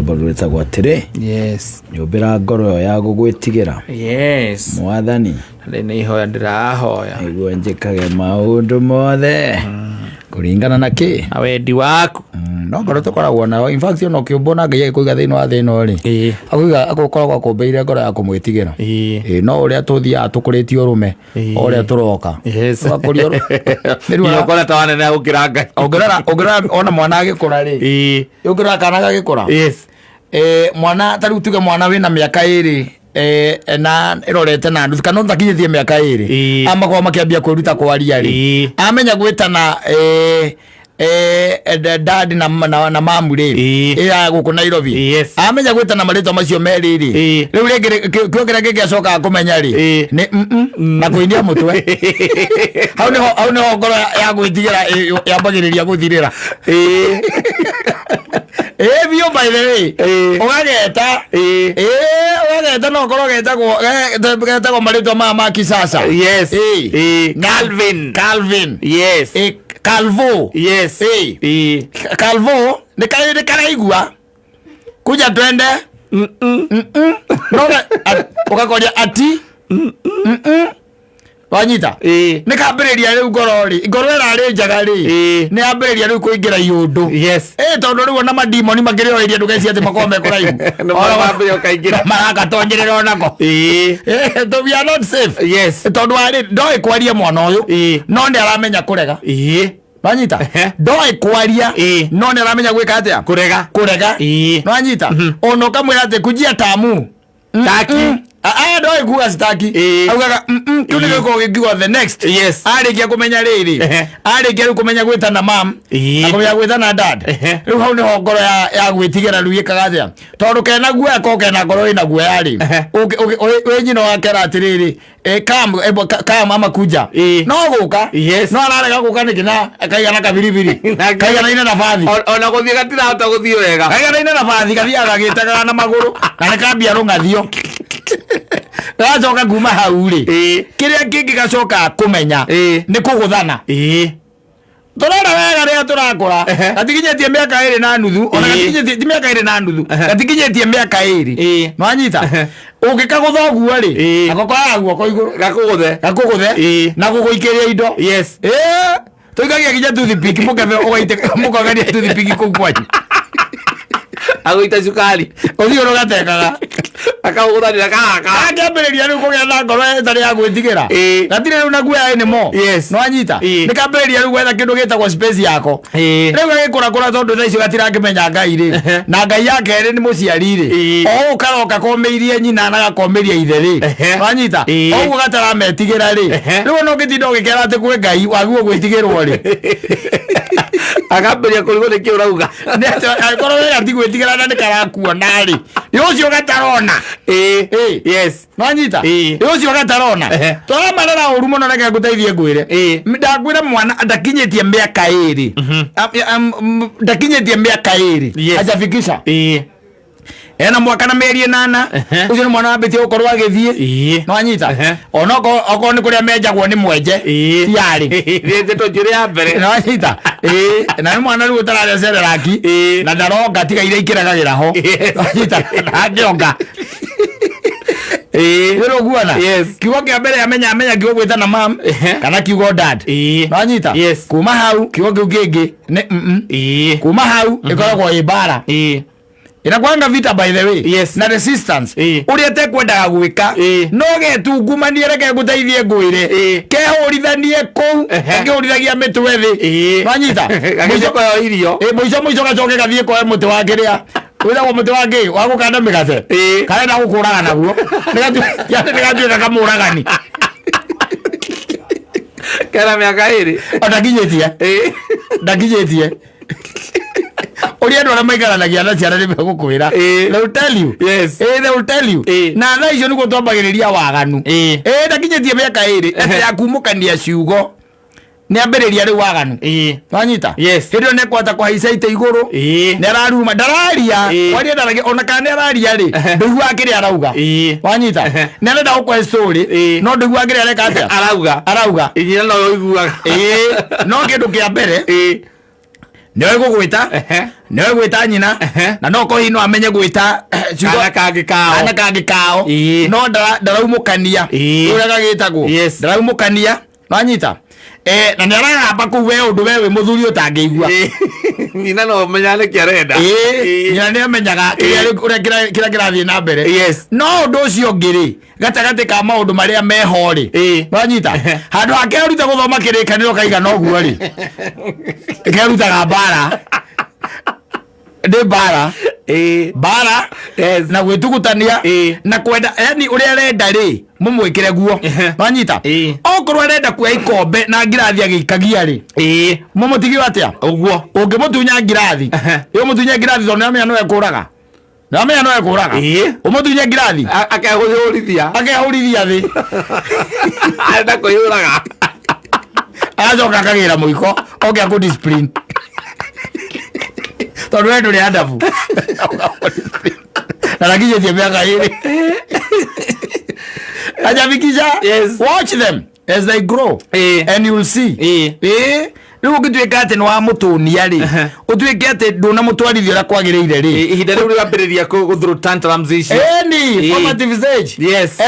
rwimbo rwitagwo atiri yes nyumbira ngoro ya gugwitigera yes mwathani nĩ ihoya ndĩrahoya nĩguo njĩkage maũndũ mothe kũringana na kĩ wendi waku no ngoro tũkoragwo nayo in fact ona ũkĩũmbwo Ngai agĩkũiga thĩinĩ wa thĩ ĩno rĩ akũiga agũkoragwo akũmbĩire ngoro ya kũmwĩtigĩra no ũrĩa tũthiaga tũkũrĩtie ũrũme ũrĩa tũroka tũgakũria nĩruo ũkora ta wanene gũkĩra Ngai ũngĩrora ona mwana agĩkũra rĩ ũngĩrora kana gagĩkũra mwana tarĩu tuge mwana wĩna mĩaka ĩrĩ na irorete na ndu kana ndakinyithie miaka iri amakorwo makiambia kwiruta kwaria ri amenya gwitana dad na mamu ri ya guku Nairobi amenya gwitana marito macio meri ri riu ringi kiogera gigacoka kumenya ri ni na kuinia mutwe hau ni ngoro ya gwitigira yambagiriria guthirira bio by the way ugageta ugageta no ngoro getagwo marito ma kisasa yes Calvin yes Calvo yes Calvo ni karaigua kuja twende no ugakoria ati wanyita ni kambiriria riu ngoro irari njaga ri ni ambiriria riu kuingira iundu yes tondu riu na madimoni makirioiria ndugeci ati makome kuraihu no mambire ukaingira maragatonjerera onako to we are not safe yes tondu ari ndoi kwaria mwana uyu no ndi aramenya kurega wanyita ndoi kwaria no ndi aramenya gwika atia kurega wanyita ono kamwira ati kujia tamu taki ndoi kuga staki augaga tu nigiko gigwa the next yes arikia kumenya riri arikia kumenya gwitana mam akomenya gwitana dad riu hau ni ngoro ya gwitigira riu ikaga atia tondu kena guoya ko kena ngoro ina guoya ri we nyino wakera atiriri kam ama kuja no guka no ararega guka nikina akaigana kabiribiri kaigana ina nafathi ona guthie gatira hota guthio wega kaigana ina nafathi gathiaga gitagaga na maguru kana kambia rungathio gacoka kuma hau ri kiria kingi gacoka kumenya ni kuguthana turara wega ria turakura gatikinyetie miaka iri na nuthu ona gatikinyetie miaka iri na nuthu gatikinyetie miaka iri nwanyita ungikagutha guo ri agokora guoko iguru gakuguthe na guguikiria indo yes tuigagia kinya toothpick mukebe ugaite mukagaria toothpick ku kwanyu agoita cukari uthio gatekaga akaguthanira kaka akambiriria riu kugetha ngoro etari ya gwitigira gatire riu na guoya ni mo no anyita ni kambiriria riu gwetha kindu gitagwo space yako riu agikura tondu tha icio gatirangimenya Ngai ri na Ngai yake ri ni muciari ri o ukaroka komeirie nyina na gakomeria ithe ri no anyita o gatarametigira ri riu no gitinda ugikera ati kwi Ngai waguo gwitigirwo ri akambiria kurigwo ni kiurauga ni akoro wega ti gwitigira na ni karakuona ri ucio gatarona yes nwanyita ucio gatarona twara marara uru muno reke nguteithie ngwire ndagwira mwana ndakinyetie miaka iri ndakinyetie miaka iri ajafikisha ena mwaka na meri 8 ucio ni mwana ambitie gukorwo agithie nwanyita onoko ni kuria menjagwo ni mwenje tiari rinde tojire ya mbere nwanyita na ni mwana riu tararecerera ki na ndaroga tiga ire ikiragagira ho nwanyita ndangionga wero guana kiugo kia mbere amenya kiugo gwitana mam kana kiugo dad nwanyita kuma hau kiugo kiu kingi ni kuma hau ikoragwo ibara inakwanga vita by the way na resistance uria tekwendaga gwika no getungumanie reke nguteithie ngwire kehurithanie kou ngiurithagia mitwe thi nwanyita muico koyo irio muico gacoke gathie koe muti wa kiria withago muti wa ngi wa gukanda migate kana na gukuraga naguo nigatuika kamuragani kana miaka iri ndakinyetie uria ndo ramaigaranagia na ciana ni gukwira they will tell you they will tell you na tha icio niguo twambagiriria waganu ndakinyetie miaka iri ati akumukania ciugo ni ambiriria ri waganu wanyita hirio ne kwata kwa hisa ite iguru ne araruma ndararia waria ndaragia ona kana araria ri ndigwa kiri arauga wanyita ne ndenda gukwa story no ndigwa kiri areka atia arauga inyira no iguaga no kindu kia mbere Nĩwe gũgwĩta, nĩwe gwĩta nyina, na no kohi no amenye gwĩta kana kangĩ kao. No ndaraumũkania. Ũrĩa gagĩtagwo. Ndaraumũkania. Wanyita. Na nĩ aragamba kũu we ũndũ we wĩ mũthuri ũtangĩigua. Nyina no menya nĩkĩ arenda. Nyina nĩ amenyaga kĩrĩa kĩrathiĩ na mbere. No ũndũ ũcio ũngĩ-rĩ, gatagatĩ ka maũndũ marĩa meho-rĩ, wanyita, handũ ha keruta gũthoma kĩrĩkanĩro kaigana ũguo-rĩ, kerutaga mbara. Ndĩ mbara. Mbara na gwĩtugutania na kwenda, yani ũrĩa arenda-rĩ mũmwĩkĩre guo. Wanyita, okorwo arenda kuoya ikombe na ngirathi agĩikagia-rĩ, mũmũtigio atĩa ũguo? Ũngĩmũtunya ngirathi, ũmũtunye ngirathi tondũ nĩamenya no ekũraga. Nĩamenya no ekũraga. Ũmũtunye ngirathi akehũrithia thĩ. Arenda kũihũraga. Agacoka akagĩra mũiko, oke akũ discipline. Tondũ we ndũrĩ adabu. Na nakinyĩtie mĩaka ĩrĩ. Ajafikisha, watch them as they grow, and you'll see. Rĩu ũngĩtuĩka atĩ nĩ wa mũtũnia-rĩ, ũtuĩke atĩ ndũnamũtwarithia ũrĩa kwagĩrĩire-rĩ, ihinda rĩu rĩambĩrĩria through tantrums ici. Formative stage.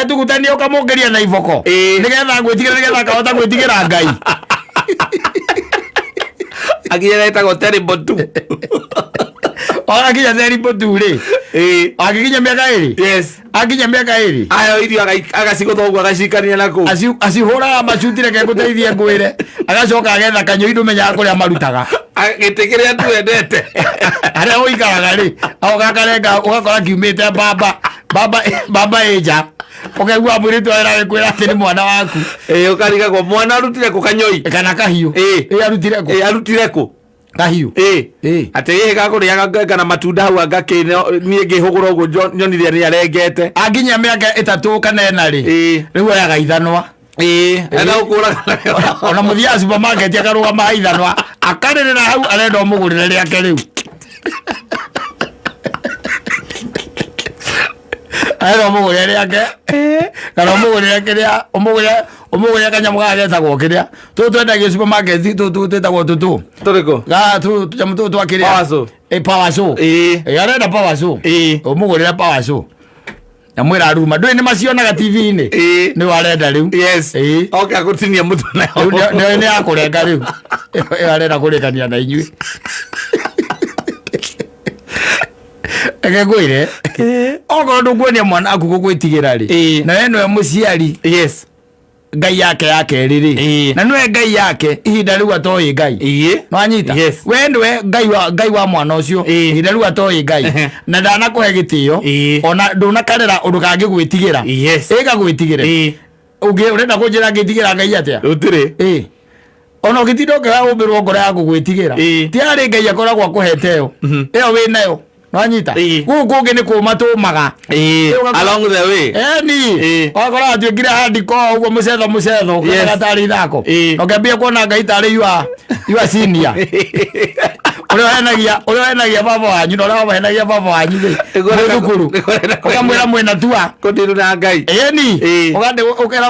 Tugutania ũkamũngĩria na iboko nĩgetha gwĩtigĩra, nĩgetha akahota gwĩtigĩra Ngai. Akinya etagwo terrible tu. Akinya terrible tu rĩ. Akinya mĩaka ĩrĩ. Akinya mĩaka ĩrĩ. Ayo irio agacigũtha ũguo agacikania nakũu. Acihũraga macuti reke ngũteithie ngwĩre. Agacoka agetha kanyũi ndũmenyaga kũrĩa marutaga. Gĩtĩ kĩrĩa tu endete. Harĩa ũikaraga-rĩ, ũgakarenga ũgakora kiumĩte baba ĩnja. Ũkaigua mũirĩtu aragĩkwĩra atĩ nĩ mwana waku. Ũkarigagwo mwana arutire kũ kanyũi kana kahiũ. Arutire kũ? Arutire kũ? Kahiũ. Atĩ gĩkĩ gakũrĩaga kana matunda hau niĩ ngĩhũgũra ũguo nyonire nĩ arengete. Anginya mĩaka 3 kana 4-rĩ, rĩu oyaga ithanwa. Enda gũkũraga. Ona mũthiaga supermarket akarũgama ithanwa, akarĩrĩra hau arenda ũmũgũrĩre rĩake rĩu. Arenda ũmũgũrĩre rĩake, kana ũmũgũrĩre kĩrĩa, ũmũgũrĩre kanyamũ gaka getagwo kĩrĩa. Tũtũ twendagio supermarket, tũtũ twĩtagwo tũtũ. Tũrĩkũ? Tũnyamũ tũtũ twa kĩrĩa. Power Show. Arenda Power Show. Ũmũgũrĩre Power Show. Na mwĩra aruma, ndũĩ nĩ macionaga TV-inĩ. Nĩ warenda rĩu. Oke agũtinia mũtu nayo. Nĩ yakũrenga rĩu. Arenda kũrĩkania na inyuĩ. Eke ngwĩre, okorwo ndũkuonia mwana aku gũgwĩtigĩra-rĩ, na we nĩwe mũciari, Ngai yake ya kerĩ-rĩ, na nĩwe Ngai yake ihinda rĩu atoĩ Ngai. Nĩwanyita? We nĩwe Ngai wa mwana ũcio ihinda rĩu atoĩ Ngai, na ndanakũhe gĩtĩo, ona ndũnakarera ũndũ kangĩgwĩtigĩra. Gagwĩtigĩre. Ũrenda kũnjĩra ngĩtigĩra Ngai atĩa? Ũtirĩ. Ona ũgĩtinda ũngĩaga ũmbĩrwo ngoro ya gũgwĩtigĩra, ti harĩ Ngai akoragwo akũhete ĩyo wĩ nayo. Nwanyita? Gũkũ kũngĩ nĩ kũma tũmaga. Along the way. Wakora atuĩkire hardcore ũguo mũcetho ũkĩaga tarĩ ithako. Ũkĩambia kuona Ngai tarĩ yua senior. Ũrĩa wenagia baba wanyu na ũrĩa wahenagia baba wanyu thukuru. Ũkamwĩra mwĩna tua. Kũndirũ na Ngai.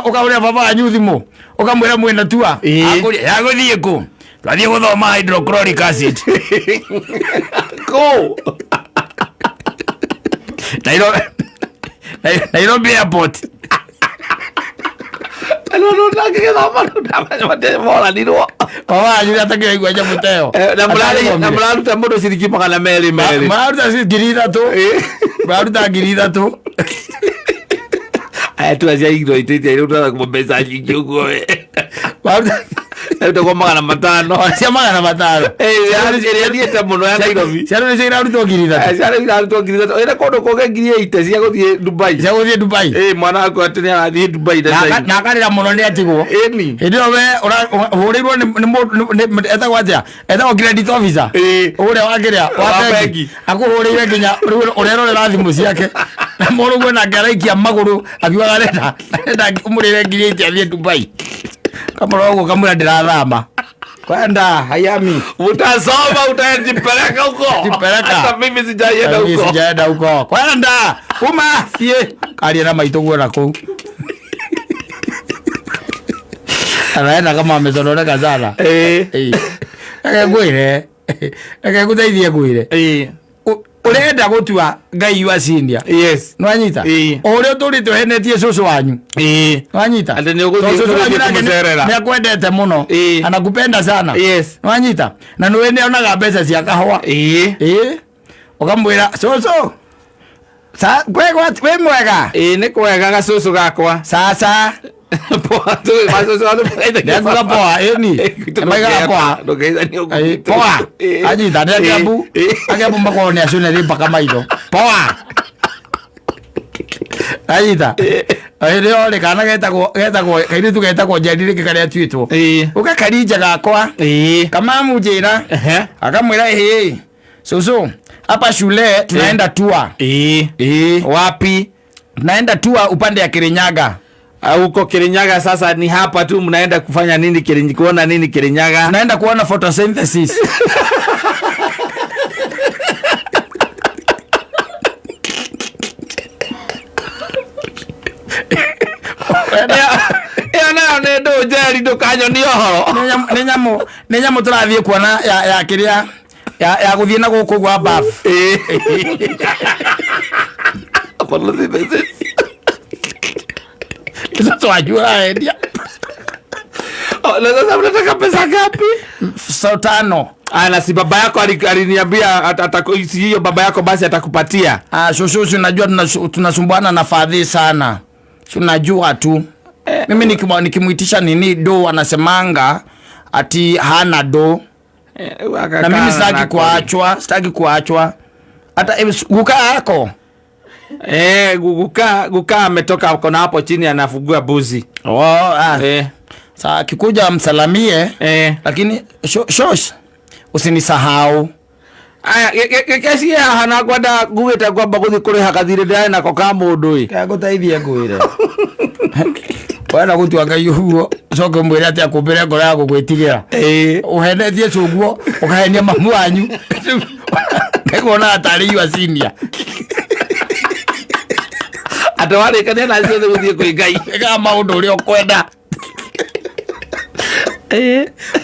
Ũkaũrĩa baba wanyu thimũ. Ũkamwĩra mwĩna tua. Yagũthiĩ kũ? Twathiĩ gũthoma hydrochloric acid. Kũ? Nairobi Airport. Atakĩra igua nyamũ ta ĩyo. Na mũraruta mũndũ ciringi 200. Mũraruta 3,000. Mũraruta 3,000. Aya tu acia igiro itetia rĩu tũratha kuma mbeca nyingĩ ũguo we. Kwa 500. Cia 500. Ĩrĩa thiĩte mũno ya Nairobi. Ciana nĩcio irarutwo 3,000. Ciana irarutwo 3,000. Ĩna kũndũ kũngĩ 8,000 cia gũthiĩ Dubai. Cia gũthiĩ Dubai. Mwana wakwa atĩ nĩ arathiĩ Dubai. Na akarĩra mũno nĩ atigwo. Hĩndĩ ĩyo we ũhũrĩirwo nĩ etagwo atĩa? Etagwo credit officer. Ũrĩa wakĩrĩa wa bengi. Akũhũrĩire nginya ũrerorera thimũ ciake. Na mũrũguo nake araikia magũrũ akiugaga arenda ũmũrĩre 8,000 athiĩ Dubai. Kamũra ũguo kamwĩra ndĩrathama. Kwenda hayami. Utasoma utajipeleka huko. Hata mimi sijaenda huko. Mimi sijaenda huko. Kwenda. Kuma sie. Karia na maitũ guona kũu. Anaenda kama amezononeka sana. Ngwĩre Eke guteithie gwire. Urenda gutua Ngai wa Cindia. Yes. Nwanyita. Ore turi tuhenetie cucu wanyu. Nwanyita. Ande ni uguthie kumucerera. Ni akwendete muno. Anakupenda sana. Yes. Nwanyita. Na niwe ni onaga mbeca cia kahua. Ukamwira cucu. Sa kwegwa we mwega. Ni kwega gacucu gakwa. Sasa. Poa tu macucu anu pete. Ndio poa ni. Maiga poa. Ndogeitha ni ugu. Poa. Anyita ni akambu. Akambu makone acune rimba kamaitho. Poa. Anyita. Ndio le kana getagwo kairitu getagwo Njeri kikaria twitwo. Ugakarija gakwa. Kama mujira. Akamwira Susu, hapa shule tunaenda tour. Wapi? Tunaenda tour upande ya Kirinyaga. Huko Kirinyaga sasa ni hapa tu mnaenda kufanya nini kuona nini Kirinyaga? Tunaenda kuona photosynthesis. Na ndo Njeri ndukanyo ni ohoro. Ni nyamu turathie kuona ya kiria ya guthie na guku gwa bafu. Sasa wajua endia. Sasa unataka pesa ngapi? 500. Na si baba yako aliniambia hiyo baba yako basi atakupatia. Shosho unajua tunasumbuana na fadhi sana. Tunajua tu. Mimi nikimuitisha nini do anasemanga ati hana do. Na mimi sitaki kuachwa. Hata guka yako. Guka ametoka uko na hapo chini anafugua buzi. Sasa akikuja msalamie. Lakini shosh usinisahau. Kesi ya hana kwenda gugita kwamba guthi kuriha kathire ndai nako ka mundu ii. Kaguteithia ngwire. Wana gutua Ngai huo coke mwire ati akumbire ngoro ya gugwitigira. Uhenetie cuguo ukahenia mamu wanyu. Ngona atari wa Cindia. Atawari kane na ciothe guthie kwi Ngai. Ega maundu uri ukwenda.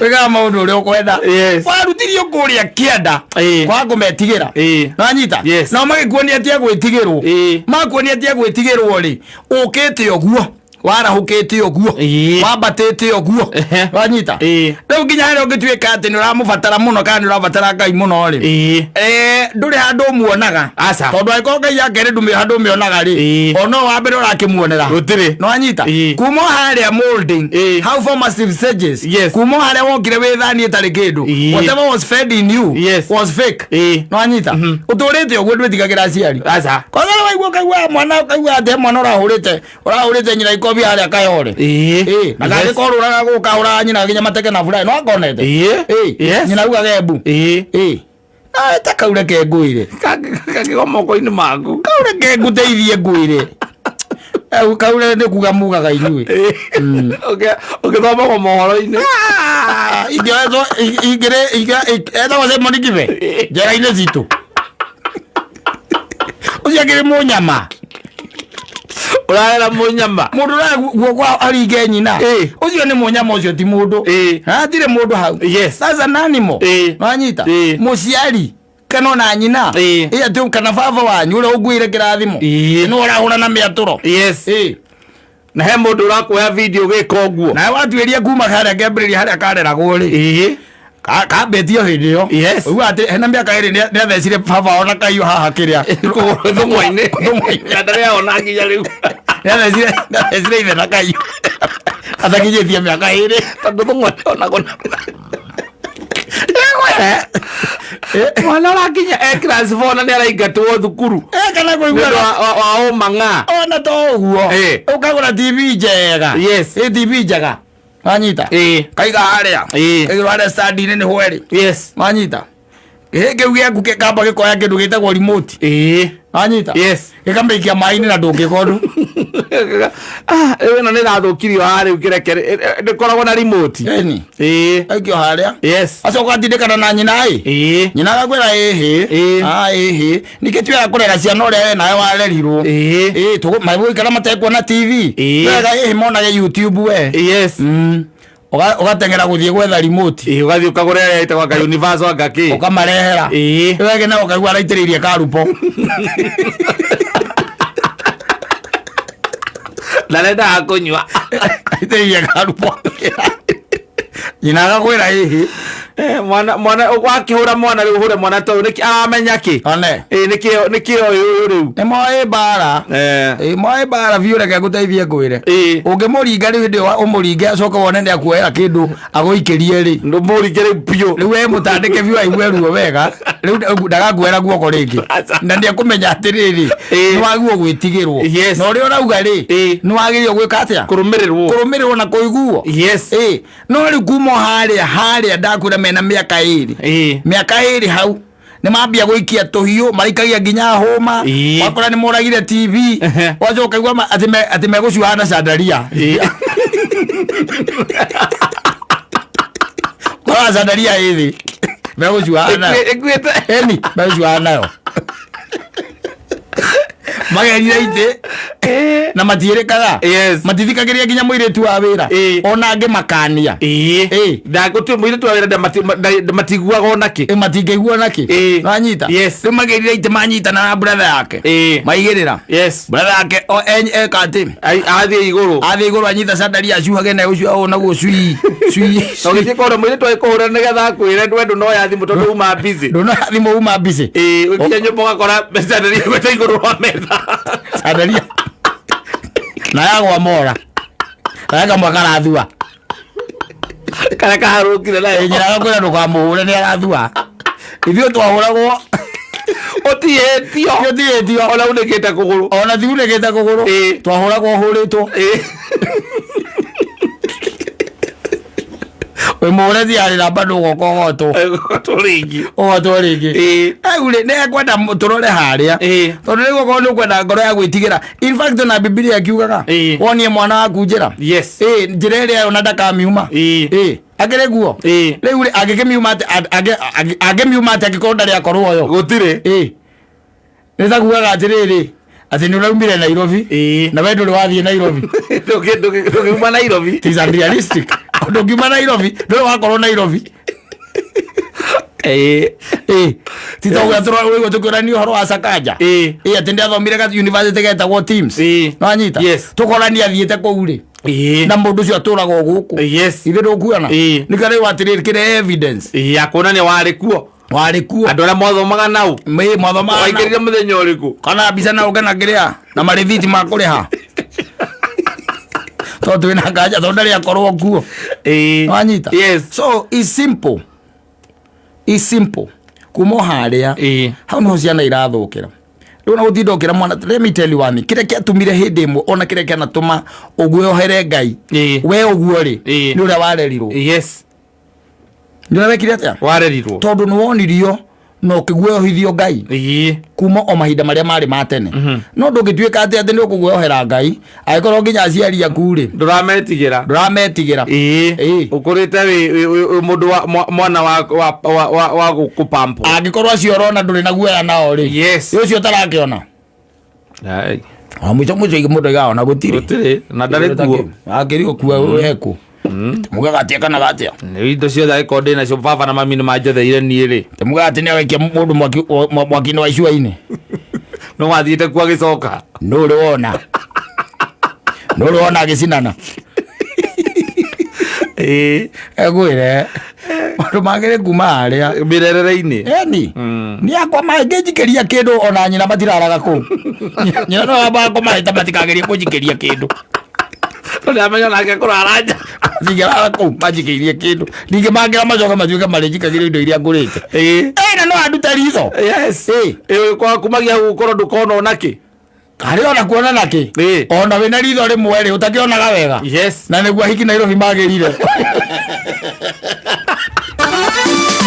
Wega maundu uri ukwenda. Warutirio kuria kienda kwa ngumetigira. Nanyita. Na magikuonia atia gwitigirwo. Makuonia atia gwitigirwo ri. Ukite oguo. Warahukite oguo. Wabatite oguo. Wanyita. Riu nginya hari ungituika ati ni uramubatara muno kana ni urabatara Ngai muno ri. Nduri handu muonaga. Tondu aiko Ngai yake ri ndumi handu mionaga ri. Ono wa mbere urakimuonera. Rutiri. No anyita. Kuma haria molding. How formative stages. Kuma haria wokire withanie tari kindu. Whatever was fed in you was fake. No anyita. Uturite oguo ndwetigagira aciari. Kwa sababu waigua kaigua mwana kaigua ate mwana urahurite nyina ikobi haria kayore. Na gari koruraga gukaura nyina ginya mateke na fulai no akonete. Nyina uga gebu. Takaure ke nguire. Kagigoma ko-ini maku. Kaure ke nguteithie nguire. Kaure ndi kuga mugaga inyui. Ukithoma kwa mohoro-ini. Ezo wase monikive. Njera-ini zitu. Uciakire munyama. Urarera munyama. Mundu ra guokwa aringe nyina. Ucio ni munyama ucio ti mundu. Atire mundu hau. Sasa nani mo? Wanyita. Muciari kana na nyina. Tu kana baba wanyu uri ugwire kirathimo. No urahura na miaturo. Na he mundu urakuoya video gika uguo. Na watuiria kuma haria Gabriel haria kareragwo ri. Kabetio video. Ugu ati hena miaka iri ni athecire baba ona kaiyo haha kiria. Thumwa-ini. Ndare ona nginya riu. Athecire ithe na kaiyo. Atakinyitie miaka iri. Tondu thumwa ona gona. Mwana urakinya class 4 na ni araingatwo thukuru. Kana kuigua wa umanga. Ona to uguo. Ukagura TV njega. TV njega. Wanyita. Kaiga haria. Kaiga haria study ni hweri. Wanyita. Ngeu giaku kamba gikoya kindu gitagwo remote. Wanyita. Gikambikia mai-ini na ndungikondu. Eno ni rathukirio haria ukirekere. Ndikoragwo na remote. Aikio haria. Acoka atindikana na nyina nyina agakwira nikitwira kurera ciana uria nawe warerirwo. Maigukara matekuona TV. Wega monage YouTube we. ugatengera guthie gwetha remote ugathi ukagurera ite kwa universal ngaki ukamarehera wege na ukaigua raitiririe karupo ndarenda akunywa raitiririe karupo nyina agakwira hihi mwana wakihura mwana riu hure mwana to niki amenya ki one nikio riu ni moe bara moe bara viureke guteithie kwire ungimuringa riu ndi umuringe acoka wone ndi akuera kindu aguikirie ri ndumuringe riu pio riu we mutandike viu aigwe ruo wega riu ndagakwera guoko ringi na ndi akumenya atiriri ni waguo gwitigirwo no ri urauga ri ni wagirio gwika atia kurumirirwo na kuiguo no ri kumo haria ndakwira mena miaka iri hau ni mambia guikia tuhiu marikagia nginya homa wakora ni moragire TV wajo kaigwa ati megucuana sandaria kwa sandaria hivi megucuana eni megucuana nayo magerire ite na matirekaga matithikagiria nginya muiritu wa wira ona ange makania ndagutu muiritu wa wira matiguaga onaki matingegua naki nanyita riu magerire ite manyita na brother yake maigirira brother yake kati athie iguru anyita sandari acuhage na ucio ona guo cui ogikora muiritu aikuhura nigetha akwire ndwendu no ya thimu tondu uma busy ukinya nyumba gakora sandari gwete iguru wa metha sandaria na yagwa mora kaga mwakarathua kana kaharukire na nyina gakwira ndukamuhure ni arathua ithio twahuragwo otietio ona unekete kuguru ona thiunekete kuguru twahuragwo huritwo we murethi ari na bado gokogoto ringi agure ne kwenda turore haria tondu ni goko ni kwenda ngoro ya gwitigira in fact na Biblia akiugaga wonie mwana waku njira njira iria ona ndakamiuma agere guo riu agikimiuma agemiuma ati agikorwo ndari akorwo yo gutire nitakugaga atiriri ati ni uraumire Nairobi na we nduri wathie Nairobi ndukiuma Nairobi it is unrealistic ndukiuma Nairobi nduri wakorwo Nairobi titauga turo tukorani horo wa Sakaja ati ndi athomire ka university getagwo Teams no anyita tukorani athiete kou ri na mundu cio aturaga guku ithe ndukuona ni kare watiriri kire evidence yakona ni wari kuo andu aria mothomaga nau mothomaga waingirire muthenya uriku kana mbica na ugana ngiria na marithiti makuriha to twina ngaja to ndari akorwo kuo wanyita so it's simple kumo haria hau no ciana irathukira riu na guthindokira mwana let me tell you one kire kiatumire hindi imwe ona kire kianatuma ugweohere Ngai we uguo ri ni uria warerirwo ndio wekire atia warerirwo tondu ni wonirio no kiguohithio Ngai kuma o mahinda maria mari matene no ndungituika ati ni ukugweohera Ngai aikorwo nginya aciari aku ri ndurametigera ukurite mundu mwana wa gukupampo angikorwo aciorona nduri na guoya nao ri ucio tarakiona mwico mundu igaona gutiri na ndari kuo akirio kuwa eku mugaga atia kana gatia ni indo cio thai konde na cio baba na mami ni manjetheire nie ri mugaga atia wekia mundu mwaki-ini wa icua-ini no wathiite kwa gicoka nduri wona agicinana egwire andu magire kuma haria mirerere-ini ni akwa mangijikiria kindu ona nyina matiraraga ku nyina no abako mahita matikageria kujikiria kindu ndamenya nake kuraranja thigara ku majikirie kindu ninge mangira macoka matuike marijikagira indo iria ngurite na no anduta ritho kwa kumagia gukorwo ndukona onaki kari ona kuona naki ona wina ritho rimwe ri utakionaga wega na niguo hiki Nairobi magirire